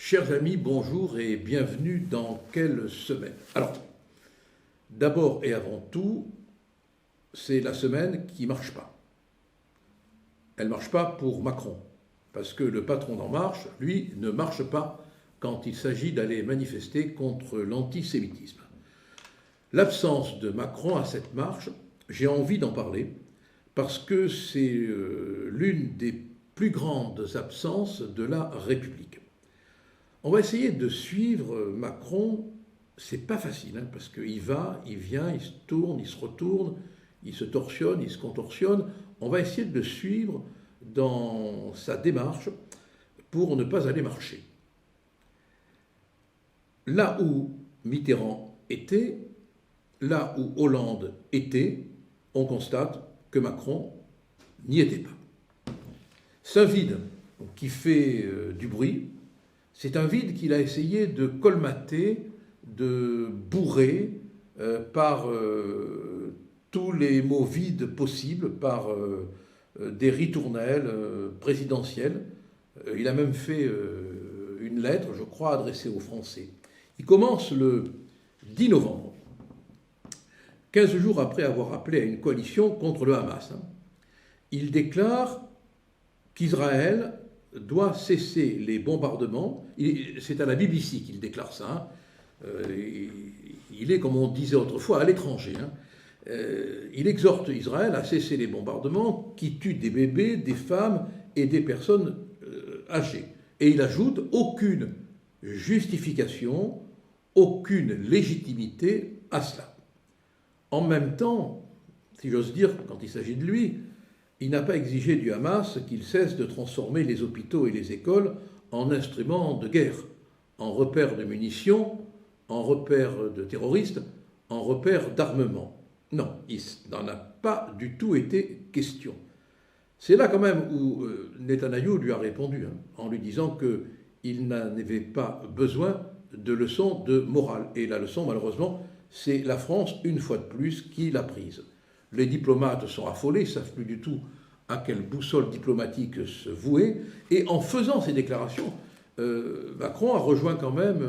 Chers amis, bonjour et bienvenue dans Quelle semaine? Alors, d'abord et avant tout, c'est la semaine qui ne marche pas. Elle ne marche pas pour Macron, parce que le patron d'En Marche, lui, ne marche pas quand il s'agit d'aller manifester contre l'antisémitisme. L'absence de Macron à cette marche, j'ai envie d'en parler, parce que c'est l'une des plus grandes absences de la République. On va essayer de suivre Macron, c'est pas facile, parce qu'il va, il vient, il se tourne, il se retourne, il se torsionne, il se contorsionne. On va essayer de le suivre dans sa démarche pour ne pas aller marcher. Là où Mitterrand était, là où Hollande était, on constate que Macron n'y était pas. C'est un vide qui fait du bruit. C'est un vide qu'il a essayé de colmater, de bourrer par tous les mots vides possibles, par des ritournelles présidentielles. Il a même fait une lettre, je crois, adressée aux Français. Il commence le 10 novembre, 15 jours après avoir appelé à une coalition contre le Hamas. Il déclare qu'Israël doit cesser les bombardements. C'est à la BBC qu'il déclare ça. Il est, comme on disait autrefois, à l'étranger. Il exhorte Israël à cesser les bombardements qui tuent des bébés, des femmes et des personnes âgées. Et il ajoute aucune justification, aucune légitimité à cela. En même temps, si j'ose dire, quand il s'agit de lui, il n'a pas exigé du Hamas qu'il cesse de transformer les hôpitaux et les écoles en instruments de guerre, en repères de munitions, en repères de terroristes, en repères d'armement. Non, il n'en a pas du tout été question. C'est là quand même où Netanyahou lui a répondu, en lui disant qu'il n'avait pas besoin de leçons de morale. Et la leçon, malheureusement, c'est la France, une fois de plus, qui l'a prise. Les diplomates sont affolés, ils ne savent plus du tout à quelle boussole diplomatique se vouer. Et en faisant ces déclarations, Macron a rejoint quand même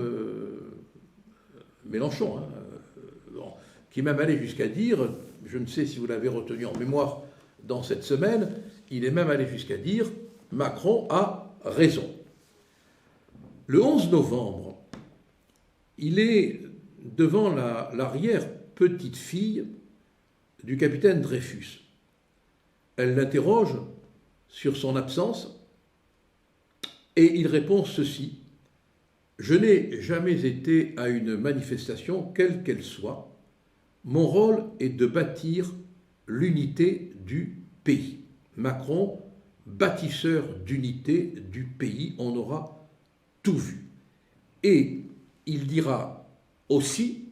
Mélenchon, qui est même allé jusqu'à dire, je ne sais si vous l'avez retenu en mémoire dans cette semaine, il est même allé jusqu'à dire « Macron a raison ». Le 11 novembre, il est devant l'arrière-petite-fille du capitaine Dreyfus. Elle l'interroge sur son absence et il répond ceci: « Je n'ai jamais été à une manifestation, quelle qu'elle soit. Mon rôle est de bâtir l'unité du pays. » Macron, bâtisseur d'unité du pays, on aura tout vu. Et il dira aussi: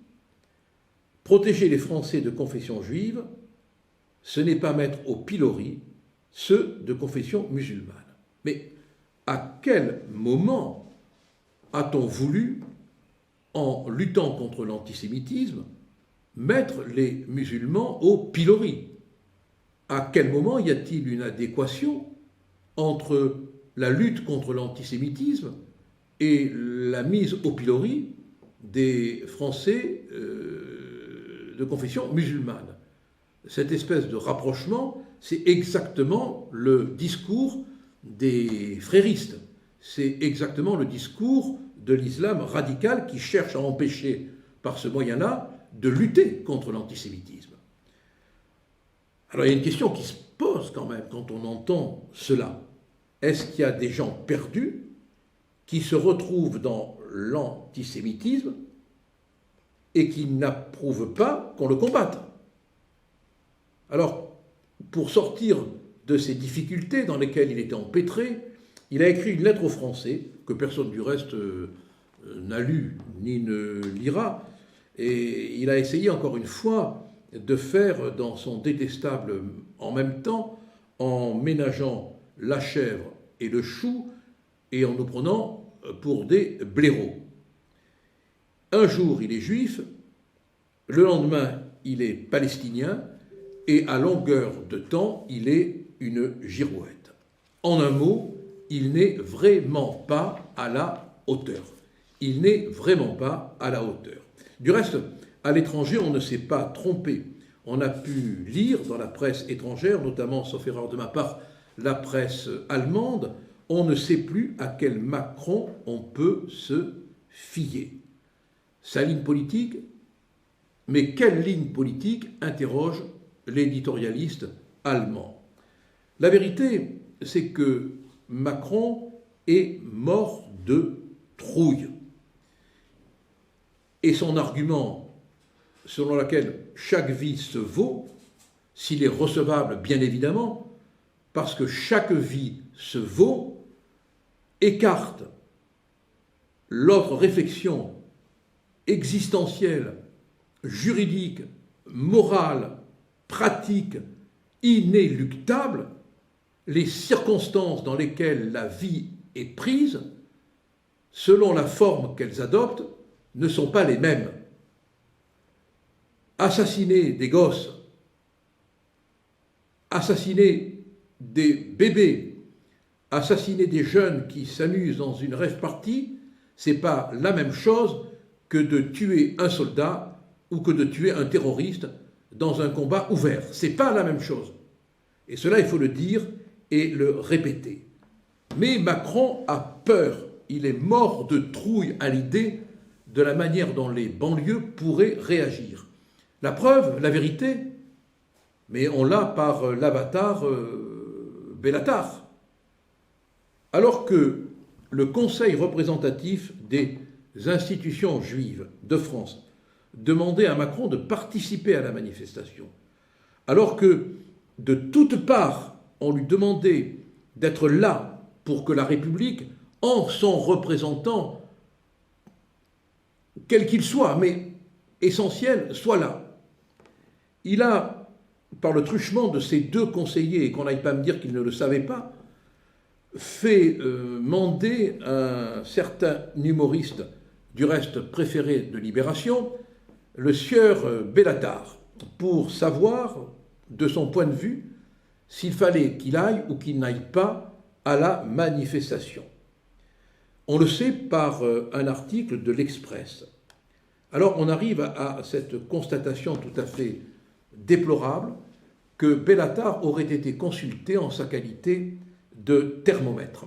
protéger les Français de confession juive, ce n'est pas mettre au pilori ceux de confession musulmane. Mais à quel moment a-t-on voulu, en luttant contre l'antisémitisme, mettre les musulmans au pilori? À quel moment y a-t-il une adéquation entre la lutte contre l'antisémitisme et la mise au pilori des Français de confession musulmane? Cette espèce de rapprochement, c'est exactement le discours des fréristes. C'est exactement le discours de l'islam radical qui cherche à empêcher, par ce moyen-là, de lutter contre l'antisémitisme. Alors il y a une question qui se pose quand même quand on entend cela. Est-ce qu'il y a des gens perdus qui se retrouvent dans l'antisémitisme et qui n'approuvent pas qu'on le combatte? Alors, pour sortir de ces difficultés dans lesquelles il était empêtré, il a écrit une lettre aux Français, que personne du reste n'a lu ni ne lira, et il a essayé encore une fois de faire dans son détestable en même temps, en ménageant la chèvre et le chou, et en nous prenant pour des blaireaux. Un jour, il est juif, le lendemain, il est palestinien, et à longueur de temps, il est une girouette. En un mot, il n'est vraiment pas à la hauteur. Il n'est vraiment pas à la hauteur. Du reste, à l'étranger, on ne s'est pas trompé. On a pu lire dans la presse étrangère, notamment, sauf erreur de ma part, la presse allemande, on ne sait plus à quel Macron on peut se fier. Sa ligne politique, mais quelle ligne politique, interroge l'éditorialiste allemand. La vérité, c'est que Macron est mort de trouille. Et son argument, selon lequel chaque vie se vaut, s'il est recevable, bien évidemment, parce que chaque vie se vaut, écarte l'autre réflexion existentielle, juridique, morale, pratique, inéluctable, les circonstances dans lesquelles la vie est prise, selon la forme qu'elles adoptent, ne sont pas les mêmes. Assassiner des gosses, assassiner des bébés, assassiner des jeunes qui s'amusent dans une rave party, c'est pas la même chose que de tuer un soldat ou que de tuer un terroriste dans un combat ouvert. C'est pas la même chose. Et cela, il faut le dire et le répéter. Mais Macron a peur. Il est mort de trouille à l'idée de la manière dont les banlieues pourraient réagir. La preuve, la vérité, mais on l'a par l'avatar Bellatar. Alors que le Conseil représentatif des institutions juives de France demandait à Macron de participer à la manifestation, alors que de toutes parts on lui demandait d'être là pour que la République, en son représentant, quel qu'il soit, mais essentiel, soit là. Il a, par le truchement de ses deux conseillers, et qu'on n'aille pas me dire qu'il ne le savait pas, fait mander un certain humoriste, du reste préféré de Libération, le sieur Bellatar, pour savoir, de son point de vue, s'il fallait qu'il aille ou qu'il n'aille pas à la manifestation. On le sait par un article de l'Express. Alors on arrive à cette constatation tout à fait déplorable que Bellatar aurait été consulté en sa qualité de thermomètre.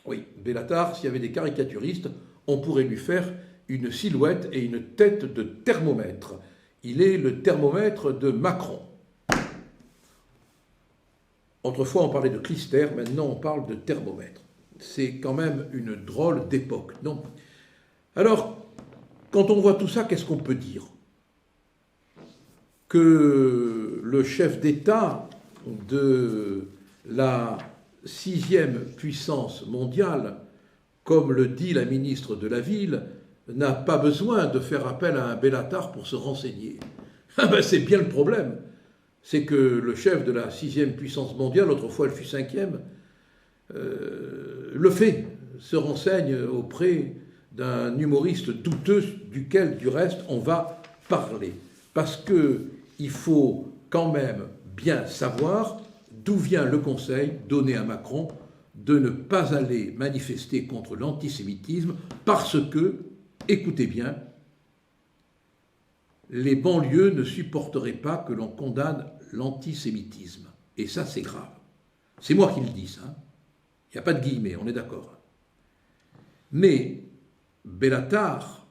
Oui, Bellatar, s'il y avait des caricaturistes, on pourrait lui faire une silhouette et une tête de thermomètre. Il est le thermomètre de Macron. Autrefois, on parlait de clistère, maintenant on parle de thermomètre. C'est quand même une drôle d'époque, non? Alors, quand on voit tout ça, qu'est-ce qu'on peut dire? Que le chef d'État de la 6e puissance mondiale, comme le dit la ministre de la Ville, n'a pas besoin de faire appel à un Bellatar pour se renseigner. Ah ben c'est bien le problème. C'est que le chef de la 6e puissance mondiale, autrefois elle fut 5e, le fait, se renseigne auprès d'un humoriste douteux duquel, du reste, on va parler. Parce qu'il faut quand même bien savoir d'où vient le conseil donné à Macron de ne pas aller manifester contre l'antisémitisme parce que, écoutez bien, les banlieues ne supporteraient pas que l'on condamne l'antisémitisme. Et ça, c'est grave. C'est moi qui le dis, ça. Il n'y a pas de guillemets, on est d'accord. Mais Bellatar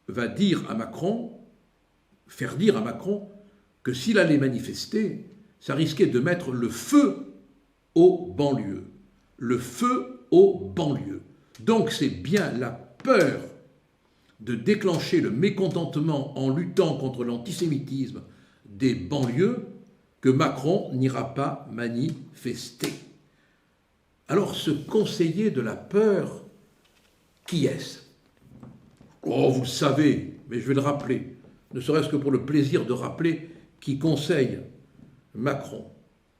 va dire à Macron, faire dire à Macron, que s'il allait manifester, ça risquait de mettre le feu aux banlieues. Le feu aux banlieues. Donc c'est bien la peur de déclencher le mécontentement en luttant contre l'antisémitisme des banlieues que Macron n'ira pas manifester. Alors ce conseiller de la peur, qui est-ce? Oh, vous le savez, mais je vais le rappeler, ne serait-ce que pour le plaisir de rappeler qui conseille Macron.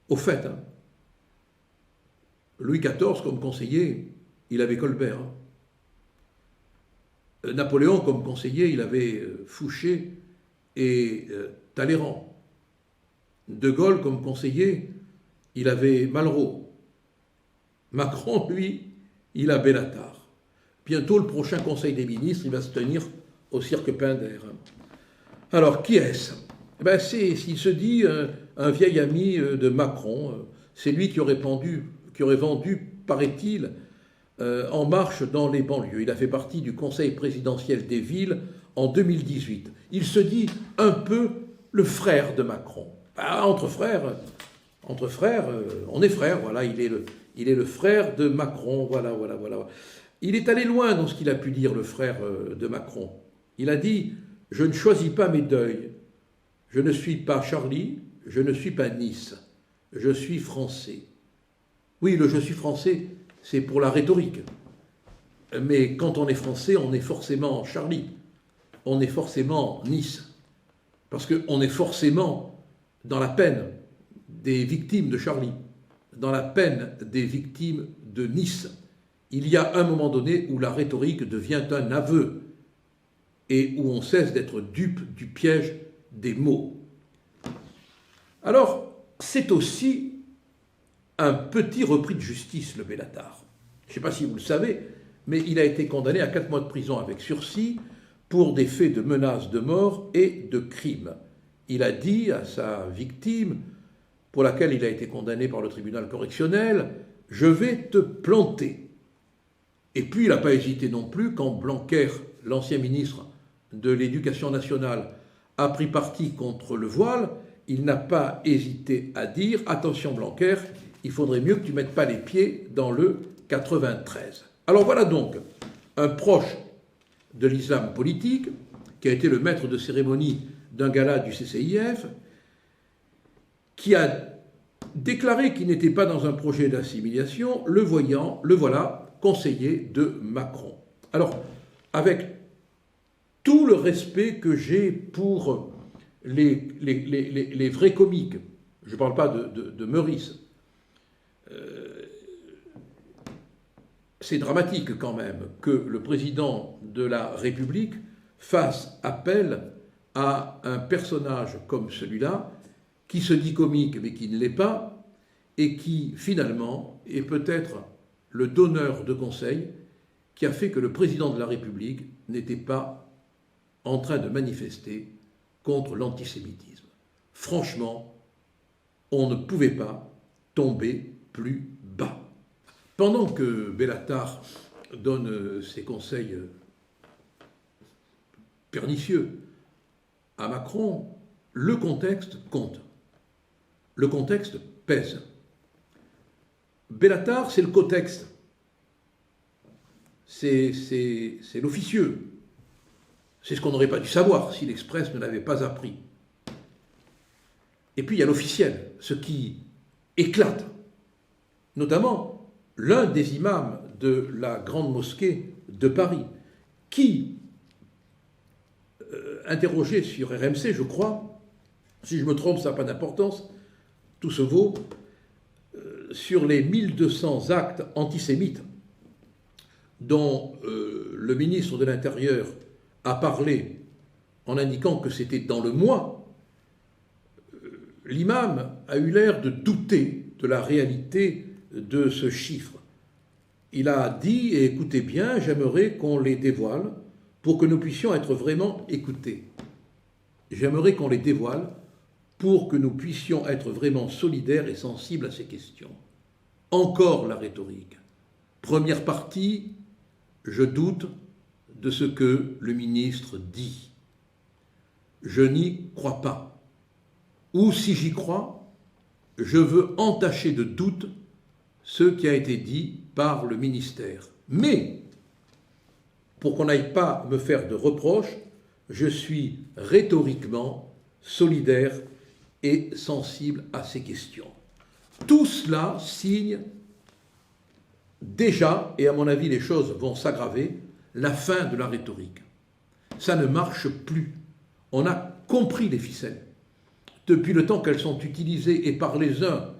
Au fait, Louis XIV, comme conseiller, il avait Colbert. Napoléon, comme conseiller, il avait Fouché et Talleyrand. De Gaulle, comme conseiller, il avait Malraux. Macron, lui, il a Bellatar. bientôt le prochain Conseil des ministres, il va se tenir au Cirque Pinder. Alors, qui est-ce? Il se dit un vieil ami de Macron. C'est lui qui aurait vendu, paraît-il, En Marche dans les banlieues. Il a fait partie du Conseil présidentiel des villes en 2018. Il se dit un peu le frère de Macron. Entre frères, on est frères, voilà, il est le frère de Macron, voilà. Il est allé loin dans ce qu'il a pu dire, le frère de Macron. Il a dit « Je ne choisis pas mes deuils. Je ne suis pas Charlie, je ne suis pas Nice. Je suis français. » Oui, le « je suis français », c'est pour la rhétorique. Mais quand on est français, on est forcément Charlie. On est forcément Nice. Parce qu'on est forcément dans la peine des victimes de Charlie, dans la peine des victimes de Nice. Il y a un moment donné où la rhétorique devient un aveu et où on cesse d'être dupe du piège des mots. Alors, c'est aussi un petit repris de justice, le Bellatar. Je ne sais pas si vous le savez, mais il a été condamné à 4 mois de prison avec sursis pour des faits de menaces de mort et de crime. Il a dit à sa victime, pour laquelle il a été condamné par le tribunal correctionnel, « Je vais te planter ». Et puis il n'a pas hésité non plus quand Blanquer, l'ancien ministre de l'Éducation nationale, a pris parti contre le voile, il n'a pas hésité à dire « Attention Blanquer, il faudrait mieux que tu ne mettes pas les pieds dans le 93 ». Alors voilà donc un proche de l'islam politique, qui a été le maître de cérémonie d'un gala du CCIF, qui a déclaré qu'il n'était pas dans un projet d'assimilation, le voilà conseiller de Macron. Alors, avec tout le respect que j'ai pour les vrais comiques, je ne parle pas de Meurice, c'est dramatique quand même que le président de la République fasse appel à un personnage comme celui-là, qui se dit comique mais qui ne l'est pas, et qui finalement est peut-être le donneur de conseils qui a fait que le président de la République n'était pas en train de manifester contre l'antisémitisme. Franchement, on ne pouvait pas tomber plus bas. Pendant que Bellatar donne ses conseils pernicieux à Macron, le contexte compte. Le contexte pèse. Bellatar, c'est le cotexte. C'est l'officieux. C'est ce qu'on n'aurait pas dû savoir si l'Express ne l'avait pas appris. Et puis il y a l'officiel, ce qui éclate. Notamment l'un des imams de la grande mosquée de Paris, qui, interrogé sur RMC, je crois, si je me trompe, ça n'a pas d'importance, tout se vaut, sur les 1200 actes antisémites dont le ministre de l'Intérieur a parlé en indiquant que c'était dans le mois, l'imam a eu l'air de douter de la réalité de ce chiffre. Il a dit, et écoutez bien, j'aimerais qu'on les dévoile pour que nous puissions être vraiment écoutés. J'aimerais qu'on les dévoile pour que nous puissions être vraiment solidaires et sensibles à ces questions. Encore la rhétorique. Première partie, je doute de ce que le ministre dit. Je n'y crois pas. Ou si j'y crois, je veux entacher de doute ce qui a été dit par le ministère. Mais, pour qu'on n'aille pas me faire de reproches, je suis rhétoriquement solidaire et sensible à ces questions. Tout cela signe déjà, et à mon avis les choses vont s'aggraver, la fin de la rhétorique. Ça ne marche plus. On a compris les ficelles. Depuis le temps qu'elles sont utilisées et par les uns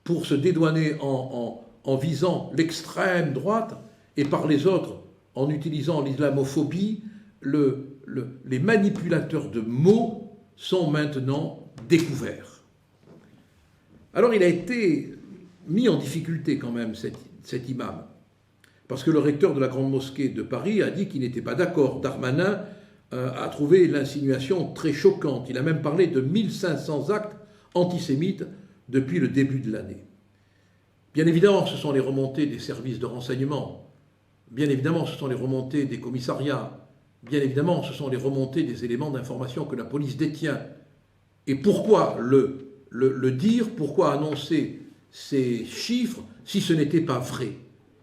pour se dédouaner en visant l'extrême droite et par les autres en utilisant l'islamophobie, les manipulateurs de mots sont maintenant découverts. Alors il a été mis en difficulté quand même cet imam, Parce que le recteur de la Grande Mosquée de Paris a dit qu'il n'était pas d'accord. Darmanin a trouvé l'insinuation très choquante. Il a même parlé de 1500 actes antisémites depuis le début de l'année. Bien évidemment, ce sont les remontées des services de renseignement. Bien évidemment, ce sont les remontées des commissariats. Bien évidemment, ce sont les remontées des éléments d'information que la police détient. Et pourquoi le dire, pourquoi annoncer ces chiffres si ce n'était pas vrai?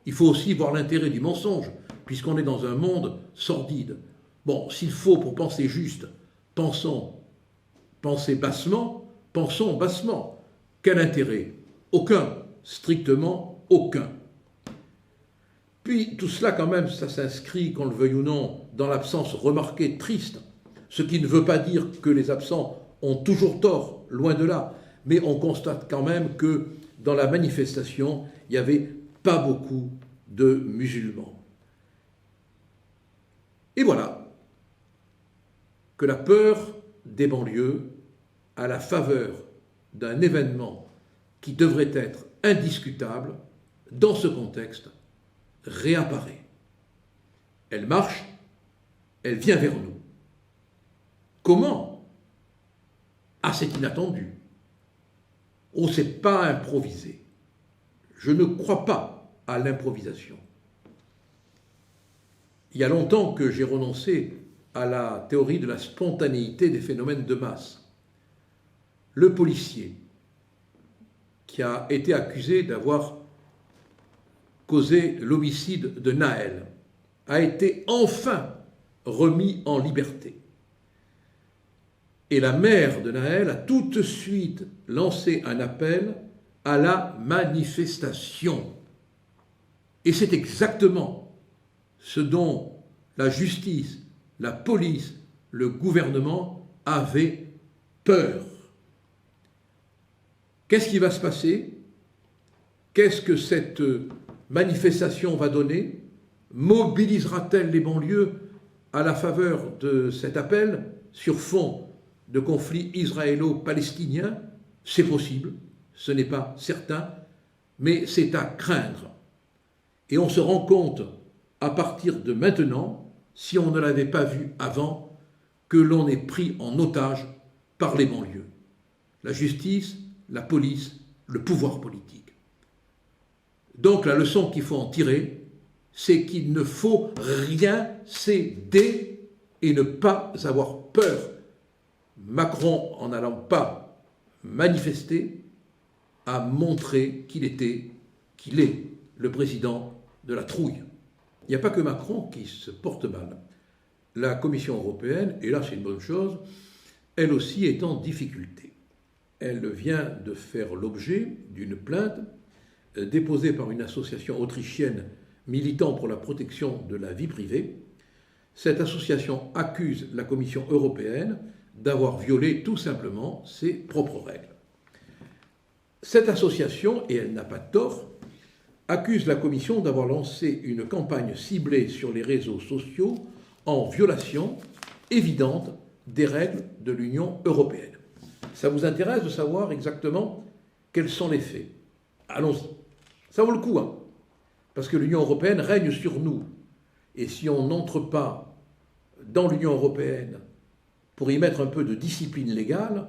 Il faut aussi voir l'intérêt du mensonge, puisqu'on est dans un monde sordide. Bon, s'il faut, pour penser juste, pensez bassement, pensons bassement. Quel intérêt? Aucun, strictement aucun. Puis tout cela quand même, ça s'inscrit, qu'on le veuille ou non, dans l'absence remarquée triste, ce qui ne veut pas dire que les absents ont toujours tort, loin de là, mais on constate quand même que dans la manifestation, il n'y avait pas beaucoup de musulmans. Et voilà que la peur des banlieues, à la faveur d'un événement qui devrait être indiscutable, dans ce contexte, réapparaît. Elle marche, elle vient vers nous. Comment? Ah, c'est inattendu. Oh, c'est pas improvisé. Je ne crois pas à l'improvisation. Il y a longtemps que j'ai renoncé à la théorie de la spontanéité des phénomènes de masse. Le policier qui a été accusé d'avoir causé l'homicide de Naël a été enfin remis en liberté. Et la mère de Naël a tout de suite lancé un appel à la manifestation. Et c'est exactement ce dont la justice, la police, le gouvernement avaient peur. Qu'est-ce qui va se passer? Qu'est-ce que cette manifestation va donner? Mobilisera-t-elle les banlieues à la faveur de cet appel sur fond de conflit israélo-palestinien? C'est possible, ce n'est pas certain, mais c'est à craindre. Et on se rend compte, à partir de maintenant, si on ne l'avait pas vu avant, que l'on est pris en otage par les banlieues. La justice, la police, le pouvoir politique. Donc la leçon qu'il faut en tirer, c'est qu'il ne faut rien céder et ne pas avoir peur. Macron, en n'allant pas manifester, a montré qu'il est le président de la trouille. Il n'y a pas que Macron qui se porte mal. La Commission européenne, et là c'est une bonne chose, elle aussi est en difficulté. Elle vient de faire l'objet d'une plainte déposée par une association autrichienne militant pour la protection de la vie privée. Cette association accuse la Commission européenne d'avoir violé tout simplement ses propres règles. Cette association, et elle n'a pas tort, accuse la Commission d'avoir lancé une campagne ciblée sur les réseaux sociaux en violation évidente des règles de l'Union européenne. Ça vous intéresse de savoir exactement quels sont les faits? Allons-y. Ça vaut le coup, hein, parce que l'Union européenne règne sur nous. Et si on n'entre pas dans l'Union européenne pour y mettre un peu de discipline légale,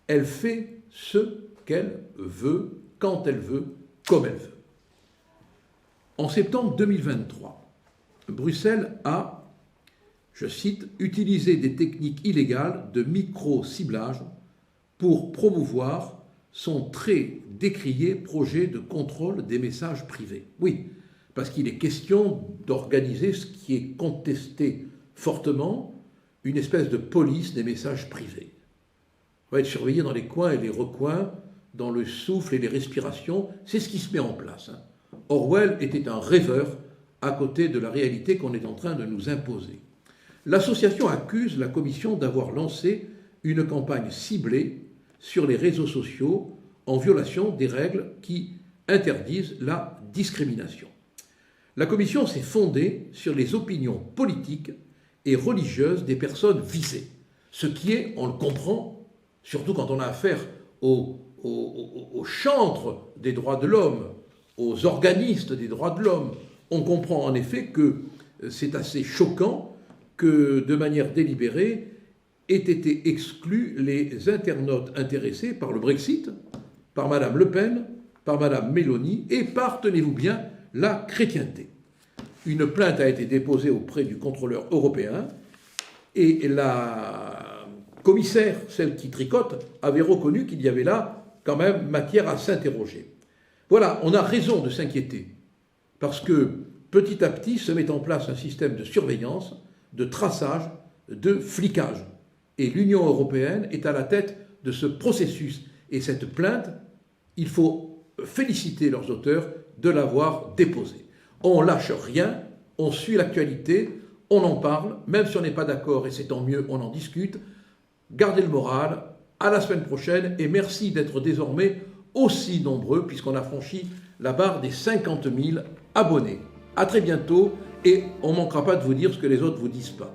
elle fait ce qu'elle veut, quand elle veut, comme elle veut. En septembre 2023, Bruxelles a, je cite, utilisé des techniques illégales de micro-ciblage pour promouvoir son très décrié projet de contrôle des messages privés. Oui, parce qu'il est question d'organiser ce qui est contesté fortement, une espèce de police des messages privés. On va être surveillé dans les coins et les recoins, dans le souffle et les respirations, c'est ce qui se met en place. Orwell était un rêveur à côté de la réalité qu'on est en train de nous imposer. L'association accuse la Commission d'avoir lancé une campagne ciblée sur les réseaux sociaux en violation des règles qui interdisent la discrimination. La Commission s'est fondée sur les opinions politiques et religieuses des personnes visées, ce qui est, on le comprend, surtout quand on a affaire aux chantres des droits de l'homme, aux organistes des droits de l'homme, on comprend en effet que c'est assez choquant que, de manière délibérée, aient été exclus les internautes intéressés par le Brexit, par Mme Le Pen, par Mme Meloni et par, tenez-vous bien, la chrétienté. Une plainte a été déposée auprès du contrôleur européen et la commissaire, celle qui tricote, avait reconnu qu'il y avait là quand même matière à s'interroger. Voilà, on a raison de s'inquiéter parce que petit à petit se met en place un système de surveillance, de traçage, de flicage. Et l'Union européenne est à la tête de ce processus. Et cette plainte, il faut féliciter leurs auteurs de l'avoir déposée. On ne lâche rien, on suit l'actualité, on en parle, même si on n'est pas d'accord, et c'est tant mieux, on en discute. Gardez le moral, à la semaine prochaine, et merci d'être désormais aussi nombreux, puisqu'on a franchi la barre des 50 000 abonnés. À très bientôt, et on ne manquera pas de vous dire ce que les autres ne vous disent pas.